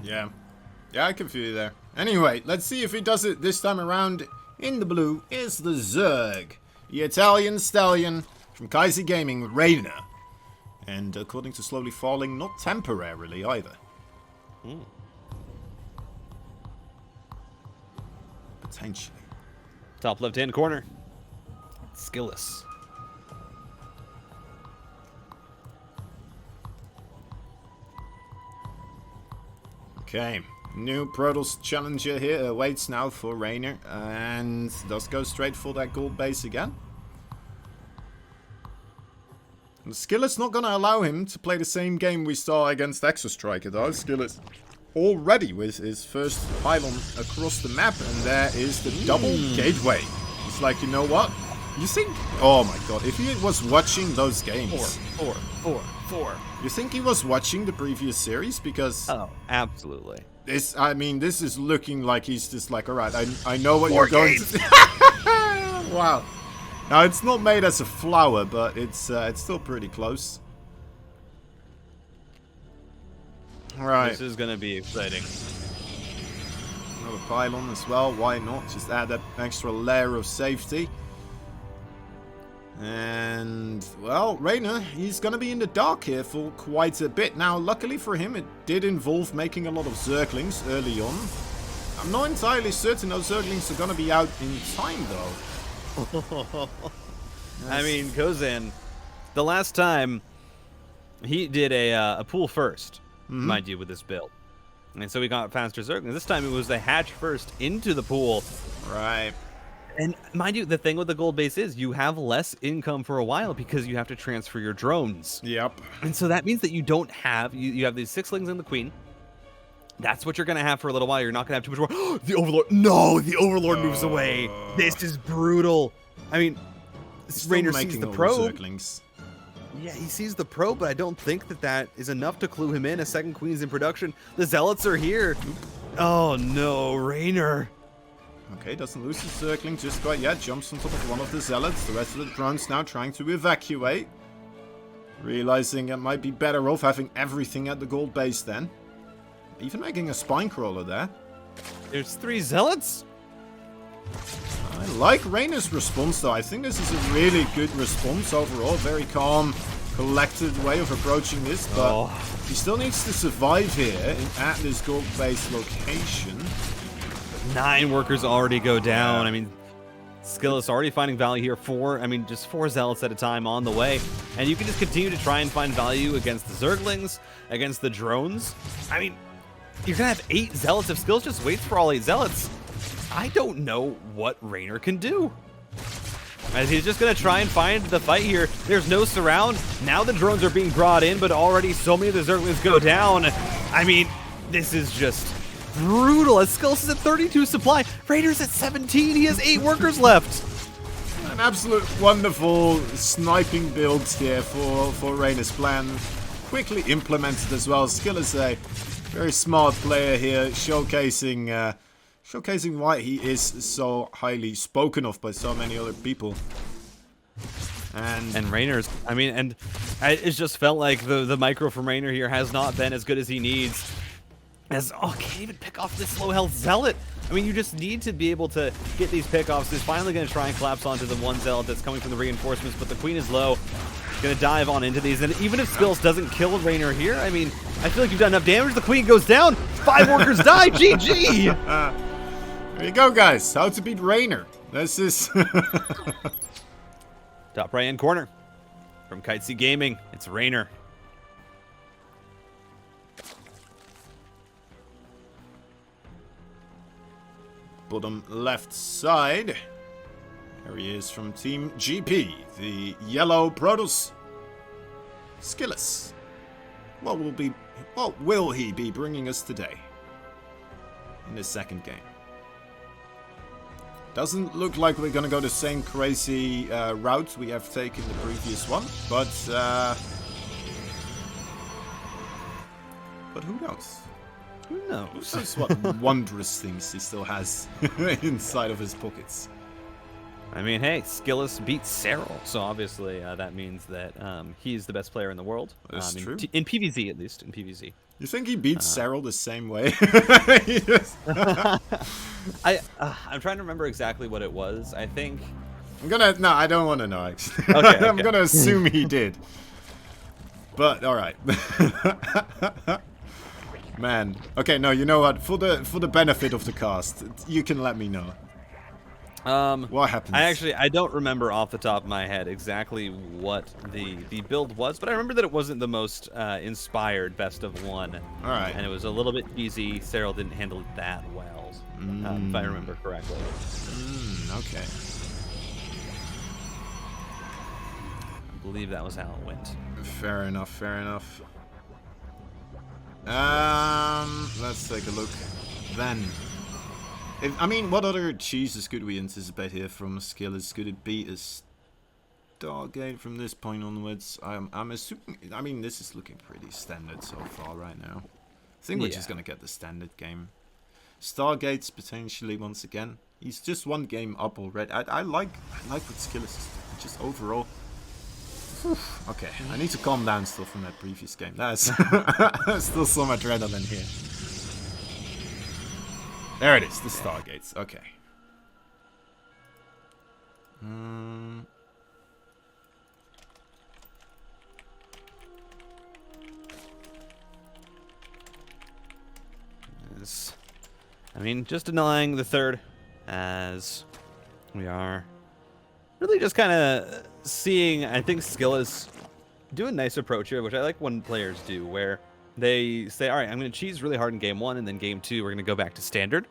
Yeah. Yeah, I can feel you there. Anyway, let's see if he does it this time around. In the blue is the Zerg, the Italian stallion from Kozan Gaming with Reynor. And according to Slowly Falling, not temporarily either. Potentially. Top left-hand corner. SKILLOUS. Okay. New Protoss challenger here awaits now for Reynor. And does go straight for that gold base again. And SKILLOUS not going to allow him to play the same game we saw against Exostriker though. SKILLOUS already with his first pylon across the map, and there is the double gateway. It's like, you know what? You think... Oh my god, if he was watching those games... Four. You think he was watching the previous series? Because... Oh, absolutely. This, I mean, this is looking like he's just like, alright, I know what you're going to... Wow. Now, it's not made as a flower, but it's still pretty close. Alright. This is going to be exciting. Another pylon as well, why not? Just add that extra layer of safety. And, well, Reynor, he's going to be in the dark here for quite a bit. Now, luckily for him, it did involve making a lot of Zerglings early on. I'm not entirely certain those Zerglings are going to be out in time, though. I mean, Kozan, the last time he did a pool first, mind you, with this build. And so we got faster Zerglings. This time it was the hatch first into the pool. Right. And mind you, the thing with the gold base is you have less income for a while because you have to transfer your drones. Yep. And so that means that you don't have, you have these sixlings and the queen. That's what you're going to have for a little while. You're not going to have too much more. The Overlord. No, the Overlord moves away. This is brutal. I mean, Reynor sees the probe. Yeah, he sees the probe, but I don't think that that is enough to clue him in. A second queen's in production. The Zealots are here. Oh, no, Reynor. Okay, doesn't lose his circling just quite yet. Jumps on top of one of the Zealots. The rest of the drones now trying to evacuate. Realizing it might be better off having everything at the gold base then. Even making a spine crawler there. There's 3 Zealots? I like Reynor's response though. I think this is a really good response overall. Very calm, collected way of approaching this. But he still needs to survive here at this gold base location. 9 workers already go down. I mean, SKILLOUS already finding value here. Just 4 Zealots at a time on the way. And you can just continue to try and find value against the Zerglings, against the drones. I mean, you're going to have 8 Zealots. If SKILLOUS just waits for all 8 Zealots, I don't know what Reynor can do. As he's just going to try and find the fight here. There's no surround. Now the drones are being brought in, but already so many of the Zerglings go down. I mean, this is just brutal. As SKILLOUS is at 32 supply. Reynor's at 17. He has 8 workers left. An absolute wonderful sniping build here for Reynor's plan. Quickly implemented as well. SKILLOUS a very smart player here, showcasing why he is so highly spoken of by so many other people. And Reynor's, I mean, and it just felt like the micro from Reynor here has not been as good as he needs. Can't even pick off this low health Zealot. I mean, you just need to be able to get these pickoffs. He's finally going to try and collapse onto the one Zealot that's coming from the reinforcements, but the Queen is low. Going to dive on into these, and even if SKILLOUS doesn't kill Reynor here, I mean, I feel like you've done enough damage. The Queen goes down. 5 workers die. GG. There you go, guys. How to beat Reynor. This is top right hand corner from Kozan Gaming. It's Reynor. Bottom left side. Here he is from Team GP, the yellow Protoss. SKILLOUS. What will he be bringing us today in this second game? Doesn't look like we're gonna go the same crazy route we have taken the previous one, but who knows? Who knows? Who knows what wondrous things he still has inside of his pockets. I mean, hey, SKILLOUS beats Serral, so obviously that means that he's the best player in the world. That's true. In PvZ, at least, in PvZ. You think he beats Cyril the same way? He just- I'm trying to remember exactly what it was. I think. No, I don't want to know, actually. Okay, I'm gonna assume he did. But, alright. Man. Okay, no, you know what? For the benefit of the cast, you can let me know. What happens? I don't remember off the top of my head exactly what the build was, but I remember that it wasn't the most inspired best of one. Alright. And it was a little bit easy. Cyril didn't handle it that well, if I remember correctly. Okay. I believe that was how it went. Fair enough, fair enough. Let's take a look. Then. I mean, what other cheeses could we anticipate here from SKILLOUS? Could it be a Stargate from this point onwards? I'm assuming. I mean, this is looking pretty standard so far right now. I think we're just gonna get the standard game. Stargates potentially once again. He's just one game up already. I like what SKILLOUS is doing, just overall. Okay, I need to calm down still from that previous game. That's still so much adrenaline here. There it is, the Stargates. Okay. I mean, just denying the third, as we are really just kind of seeing, I think SKILLOUS do a nice approach here, which I like when players do, where they say, all right, I'm going to cheese really hard in game 1, and then game 2, we're going to go back to standard.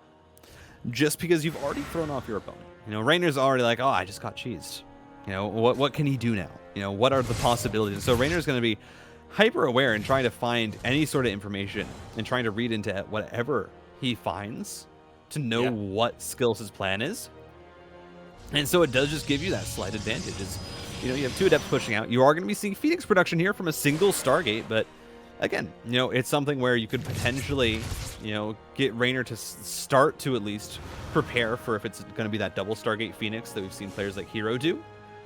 Just because you've already thrown off your opponent. You know, Reynor's already like, oh, I just got cheesed. You know, what can he do now? You know, what are the possibilities? So Reynor's going to be hyper aware and trying to find any sort of information and trying to read into whatever he finds to know what SKILLOUS' plan is. And so it does just give you that slight advantage. It's, you know, you have 2 adepts pushing out. You are going to be seeing Phoenix production here from a single Stargate, but again, you know, it's something where you could potentially, you know, get Reynor to start to at least prepare for if it's going to be that double Stargate Phoenix that we've seen players like Hero do,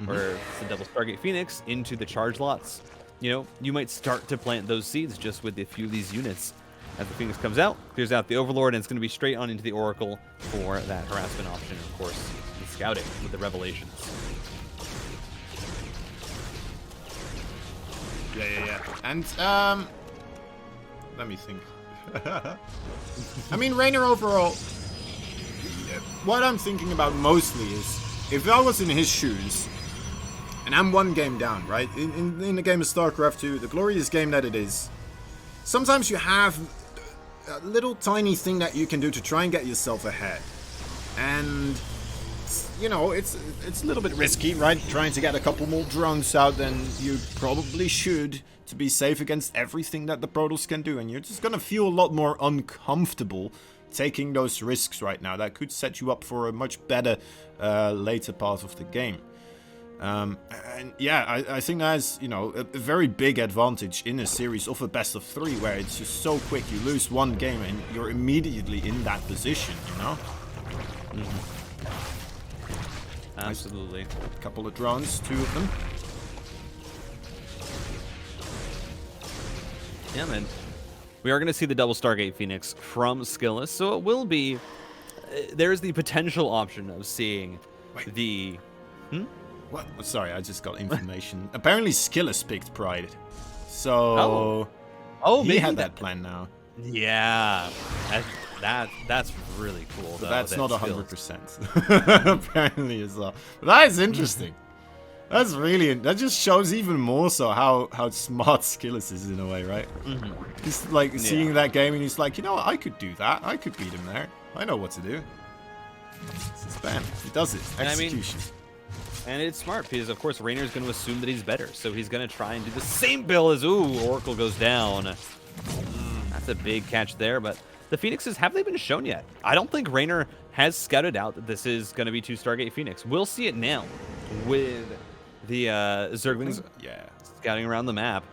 or it's the double Stargate Phoenix into the charge lots. You know, you might start to plant those seeds just with a few of these units. As the Phoenix comes out, clears out the Overlord, and it's going to be straight on into the Oracle for that harassment option, and of course, the scouting with the Revelations. Yeah. And, let me think. I mean, Reynor overall, what I'm thinking about mostly is, if I was in his shoes, and I'm 1 game down, right? In the game of StarCraft 2, the glorious game that it is, sometimes you have a little tiny thing that you can do to try and get yourself ahead. And, you know, it's a little bit risky, right? Trying to get a couple more drones out than you probably should to be safe against everything that the Protoss can do. And you're just gonna feel a lot more uncomfortable taking those risks right now. That could set you up for a much better later part of the game. And yeah, I think that's, you know, a very big advantage in a series of a best of 3 where it's just so quick. You lose 1 game and you're immediately in that position, you know? Absolutely. A couple of drones, 2 of them. Yeah, man. We are going to see the double Stargate Phoenix from SKILLOUS, so it will be... there's the potential option of seeing the... What? Sorry, I just got information. Apparently SKILLOUS picked Pride. So... Oh, he maybe had that plan now. Yeah. That's really cool, But though. that's not SKILLOUS. 100%. Apparently as well. But that is interesting. That's really... That just shows even more so how smart SKILLOUS is in a way, right? He's like seeing that game and he's like, you know what, I could do that. I could beat him there. I know what to do. It's bam. He does it. Execution. And it's smart because, of course, Reynor's going to assume that he's better. So he's going to try and do the same build as, Oracle goes down. That's a big catch there. But the Phoenixes, have they been shown yet? I don't think Reynor has scouted out that this is going to be 2 Stargate Phoenix. We'll see it now with the Zerglings scouting around the map.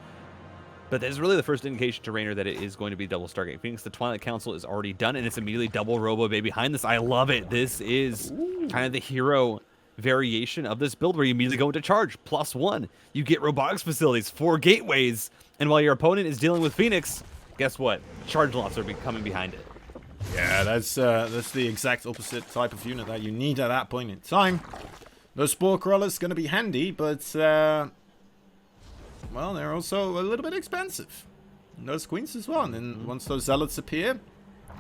But this is really the first indication to Reynor that it is going to be double Stargate Phoenix. The Twilight Council is already done, and it's immediately double Robo Bay behind this. I love it. This is kind of the hero variation of this build where you immediately go into charge. +1. You get robotics facilities, 4 gateways, and while your opponent is dealing with Phoenix, guess what? Charge lots are coming behind it. Yeah, that's the exact opposite type of unit that you need at that point in time. Those Spore Crawlers going to be handy, but, well, they're also a little bit expensive. And those Queens as well. And then once those Zealots appear,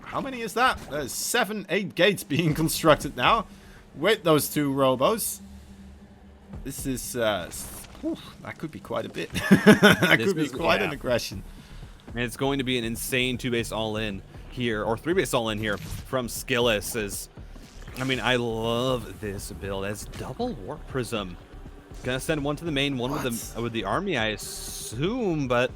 how many is that? There's 7, 8 gates being constructed now with those 2 Robos. This is, that could be quite a bit. That could be quite an aggression. And it's going to be an insane 2-base all-in here, or 3-base all-in here from SKILLOUS. I mean, I love this build. As double Warp Prism. Gonna send one to the main, one with the army, I assume, but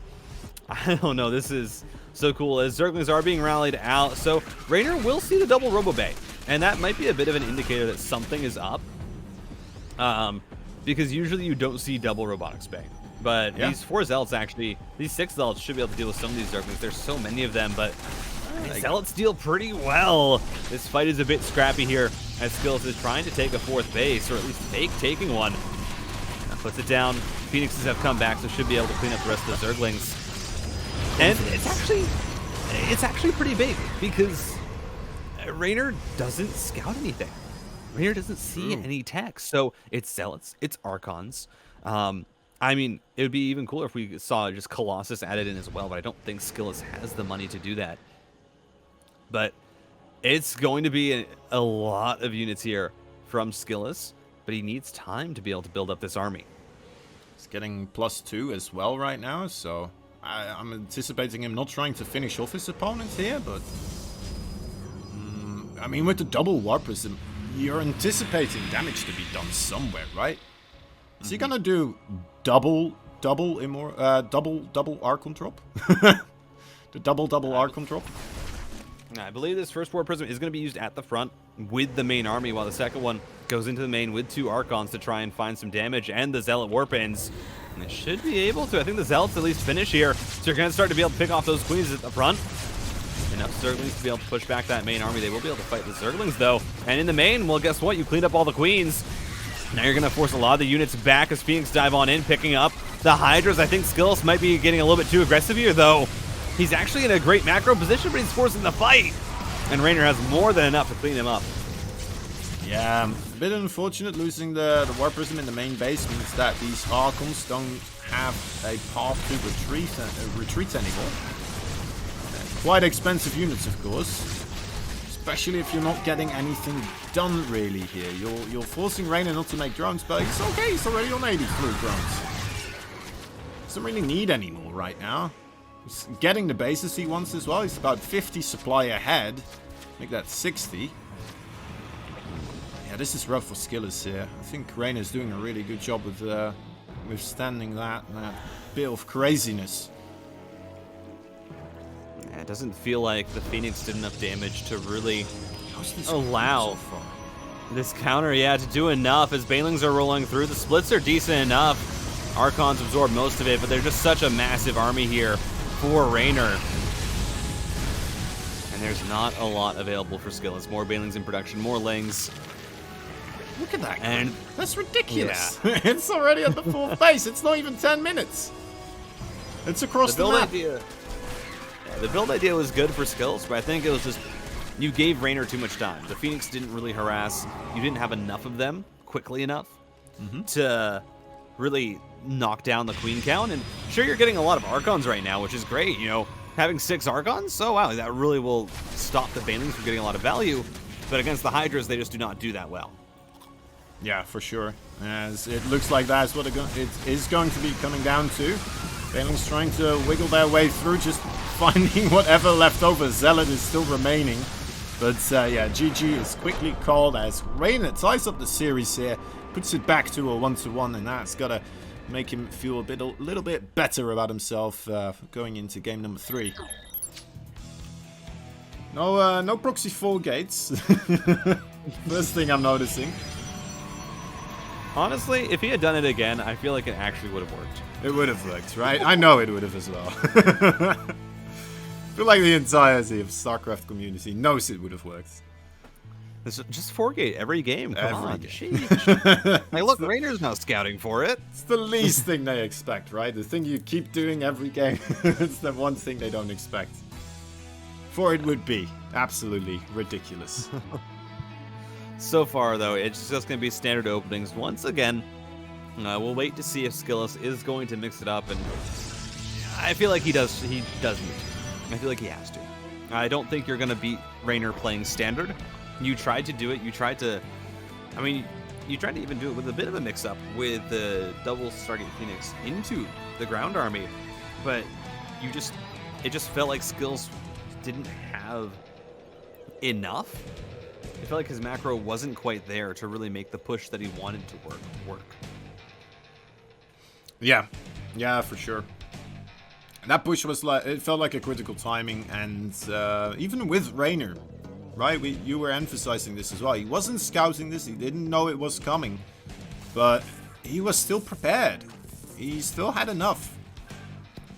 I don't know. This is so cool as Zerglings are being rallied out. So Reynor will see the double Robo Bay, and that might be a bit of an indicator that something is up. Because usually you don't see double Robotics Bay. But these 4 Zealots actually, these 6 Zealots should be able to deal with some of these Zerglings. There's so many of them, but Zealots deal pretty well. This fight is a bit scrappy here as SKILLOUS is trying to take a 4th base, or at least fake taking one. Puts it down. Phoenixes have come back, so should be able to clean up the rest of the Zerglings. And it's actually pretty big because Reynor doesn't scout anything. Reynor doesn't see any tech, so it's Zealots, it's Archons. I mean, it would be even cooler if we saw just Colossus added in as well, but I don't think SKILLOUS has the money to do that. But it's going to be a lot of units here from SKILLOUS, but he needs time to be able to build up this army. He's getting +2 as well right now, so I'm anticipating him not trying to finish off his opponents here, but I mean, with the double Warp Prism, you're anticipating damage to be done somewhere, right? Is he gonna do double Archon drop? The double Archon drop? I believe this first Warp Prism is going to be used at the front with the main army, while the second one goes into the main with 2 Archons to try and find some damage and the Zealot Warp Ends. And it should be able to. I think the Zealots at least finish here. So you're going to start to be able to pick off those Queens at the front. Enough Zerglings to be able to push back that main army. They will be able to fight the Zerglings, though. And in the main, well, guess what? You cleaned up all the Queens. Now you're going to force a lot of the units back as Phoenix dive on in, picking up the Hydras. I think SKILLOUS might be getting a little bit too aggressive here, though. He's actually in a great macro position, but he's forcing the fight. And Reynor has more than enough to clean him up. Yeah, a bit unfortunate losing the Warp Prism in the main base means that these Archons don't have a path to retreat anymore. Quite expensive units, of course. Especially if you're not getting anything done really here. You're forcing Reynor not to make drones, but it's okay, he's already on 83 drones. Doesn't really need any more right now. He's getting the bases he wants as well. He's about 50 supply ahead. Make that 60. Yeah, this is rough for SKILLOUS here. I think Reynor's doing a really good job with withstanding that bit of craziness. Yeah, it doesn't feel like the Phoenix did enough damage to really allow this counter, to do enough as Banelings are rolling through. The splits are decent enough. Archons absorb most of it, but they're just such a massive army here for Reynor. And there's not a lot available for SKILLOUS. More Banelings in production, more Lings. Look at that. And that's ridiculous. Yeah. It's already at the 4th base. It's not even 10 minutes. It's across the map. The build idea was good for SKILLOUS, but I think it was just you gave Reynor too much time. The Phoenix didn't really harass. You didn't have enough of them quickly enough to really knock down the Queen count. And sure, you're getting a lot of Archons right now, which is great. You know, having 6 Archons, so wow, that really will stop the Banelings from getting a lot of value. But against the Hydras, they just do not do that well. Yeah, for sure. As it looks like that's what it is going to be coming down to. Banelings trying to wiggle their way through, just finding whatever leftover Zealot is still remaining. But yeah, GG is quickly called as Reynor ties up the series here, puts it back to a 1-1, and that's got to make him feel a little bit better about himself going into game number 3. No proxy 4 gates. First thing I'm noticing. Honestly, if he had done it again, I feel like it actually would have worked. It would have worked, right? I know it would have as well. I feel like the entirety of StarCraft community knows it would have worked. It's just 4-gate every game. Come on. Game. Sheesh. Like, look, Reynor's now scouting for it. It's the least thing they expect, right? The thing you keep doing every game. It's the one thing they don't expect. For it would be absolutely ridiculous. So far, though, it's just going to be standard openings once again. We'll wait to see if SKILLOUS is going to mix it up, and I feel like he does need to. I feel like he has to. I don't think you're going to beat Reynor playing standard. You tried to do it. You tried to... I mean, you tried to even do it with a bit of a mix-up with the double Stargate Phoenix into the ground army, but it just felt like SKILLOUS didn't have enough. I felt like his macro wasn't quite there to really make the push that he wanted to work. Yeah, for sure. That push was like, it felt like a critical timing, and even with Reynor, right? You were emphasizing this as well. He wasn't scouting this. He didn't know it was coming, but he was still prepared. He still had enough.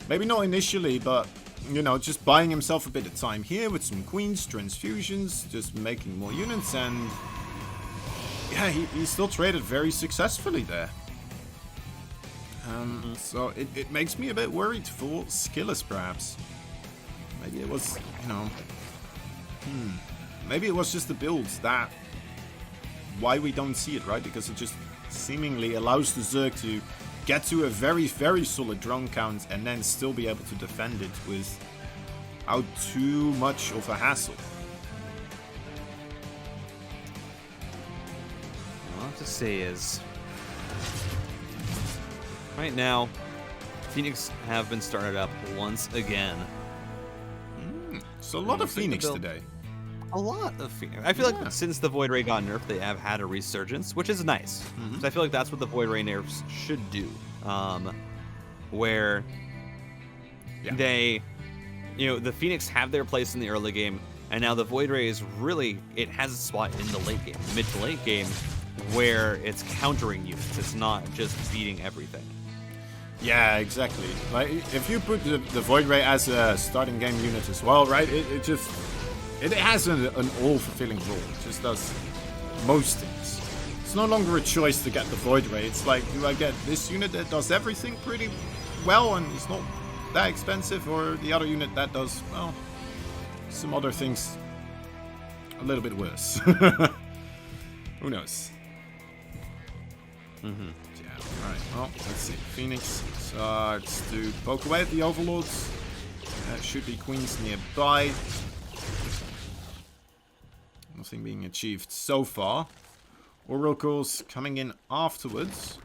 Maybe not initially, but you know, just buying himself a bit of time here with some queens, transfusions, just making more units, and yeah, he still traded very successfully there. So it makes me a bit worried for SKILLOUS, perhaps. Maybe it was, you know, maybe it was just the builds that why we don't see it, right? Because it just seemingly allows the Zerg to get to a very, very solid drone count and then still be able to defend it without too much of a hassle. All I have to say is, right now, Phoenix have been started up once again. So a lot of Phoenix today. A lot of Phoenix. I feel like since the Void Ray got nerfed, they have had a resurgence, which is nice. So I feel like that's what the Void Ray nerfs should do. Where they, you know, the Phoenix have their place in the early game, and now the Void Ray is really, it has a spot in the late game, mid to late game, where it's countering units. It's not just beating everything. Yeah, exactly. Like, if you put the Void Ray as a starting game unit as well, right? It has an all-fulfilling role. It just does most things. It's no longer a choice to get the Void Ray. It's like, do I get this unit that does everything pretty well and it's not that expensive, or the other unit that does, well, some other things a little bit worse. Who knows? Alright, well, let's see. Phoenix starts to poke away at the Overlords. There should be queens nearby. Nothing being achieved so far. Oracles coming in afterwards.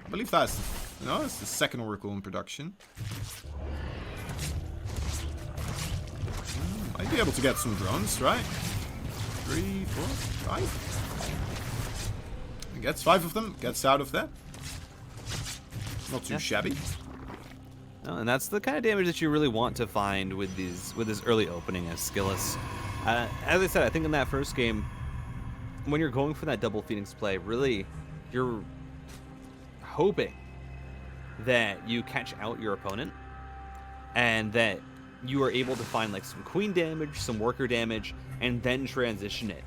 I believe that's it's the second Oracle in production. Might be able to get some drones, right? 3, 4, 5. Gets 5 of them. Gets out of there. Not too shabby. No, and that's the kind of damage that you really want to find with this early opening as SKILLOUS. As I said, I think in that first game, when you're going for that double Phoenix play, really, you're hoping that you catch out your opponent and that you are able to find like some queen damage, some worker damage, and then transition it.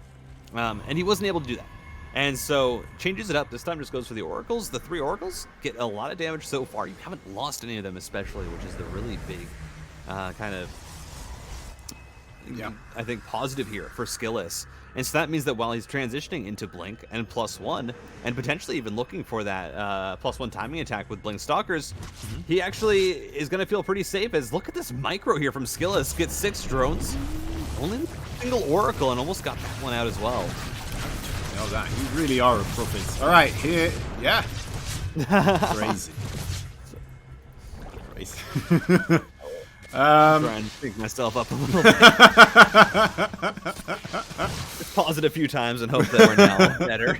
And he wasn't able to do that. And so changes it up. This time just goes for the Oracles. The 3 Oracles get a lot of damage so far. You haven't lost any of them especially, which is the really big kind of, I think, positive here for SKILLOUS. And so that means that while he's transitioning into Blink and +1, and potentially even looking for that +1 timing attack with Blink Stalkers, he actually is going to feel pretty safe, as look at this micro here from SKILLOUS. Gets 6 drones, only a single Oracle, and almost got that one out as well. Oh, that you really are a prophet. All right, here, crazy. Trying to pick myself up a little bit. Just pause it a few times and hope that we're now better.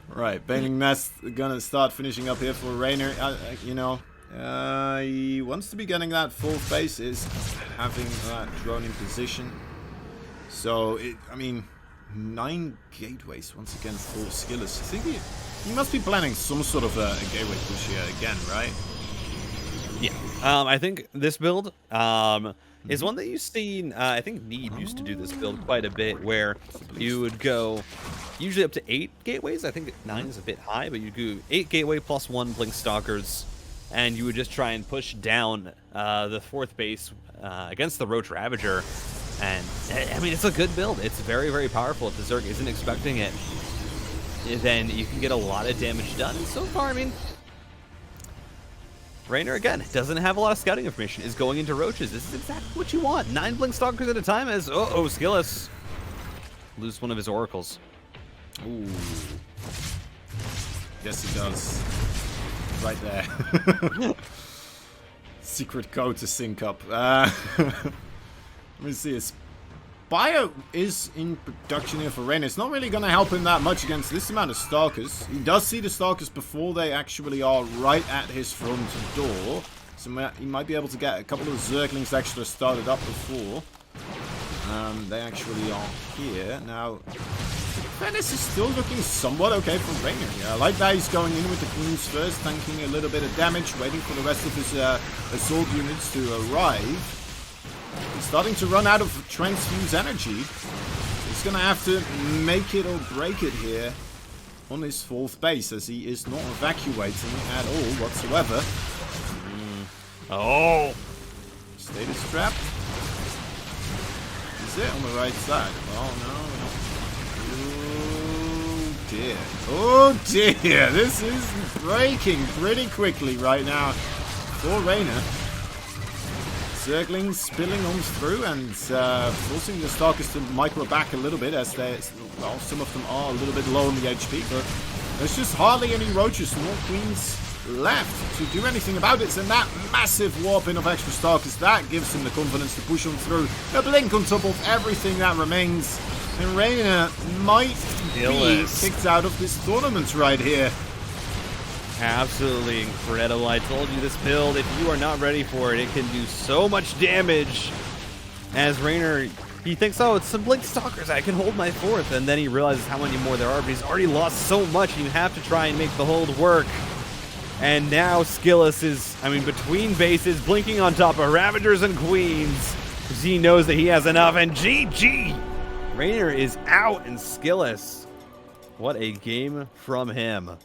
Right, Baning Nest gonna start finishing up here for Reynor. He wants to be getting that full face, is having that drone in position. So, 9 gateways once again for SKILLOUS. I think he must be planning some sort of a gateway push here again, right? Yeah, I think this build, is one that you've seen, I think Neeb used to do this build quite a bit, where you would go usually up to 8 gateways. I think 9 is a bit high, but you do 8 gateway plus 1 Blink Stalkers, and you would just try and push down the 4th base against the Roach Ravager. And, I mean, it's a good build. It's very, very powerful. If the Zerg isn't expecting it, then you can get a lot of damage done. And so far, I mean, Reynor, again, doesn't have a lot of scouting information, is going into Roaches. This is exactly what you want. 9 Blink Stalkers at a time as, SKILLOUS loses one of his oracles. Ooh. Yes, he does. Right there. Secret code to sync up. Let me see. His Bio is in production here for Reynor. It's not really going to help him that much against this amount of Stalkers. He does see the Stalkers before they actually are right at his front door. So he might be able to get a couple of Zerglings extra started up before they actually are here. Now, Venice is still looking somewhat okay for Reynor here. I like that he's going in with the Queens first, tanking a little bit of damage, waiting for the rest of his assault units to arrive. He's starting to run out of transfuse energy. He's going to have to make it or break it here on his 4th base, as he is not evacuating at all whatsoever. Oh! Status trap. Is it on the right side? Oh, no. Oh, dear. Oh, dear. This is breaking pretty quickly right now for Reynor. Zerglings spilling on through and forcing the Stalkers to micro back a little bit, as well, some of them are a little bit low on the HP, but there's just hardly any Roaches nor Queens left to do anything about it. And that massive warping of extra Stalkers, that gives him the confidence to push on through. A blink on top of everything that remains. And Reynor might be kicked out of this tournament right here. Absolutely incredible. I told you this build, if you are not ready for it, it can do so much damage. As Reynor, he thinks, oh, it's some Blink Stalkers, I can hold my 4th. And then he realizes how many more there are, but he's already lost so much, and you have to try and make the hold work. And now SKILLOUS is, I mean, between bases, blinking on top of Ravagers and Queens. Z knows that he has enough, and GG! Reynor is out, and SKILLOUS, what a game from him.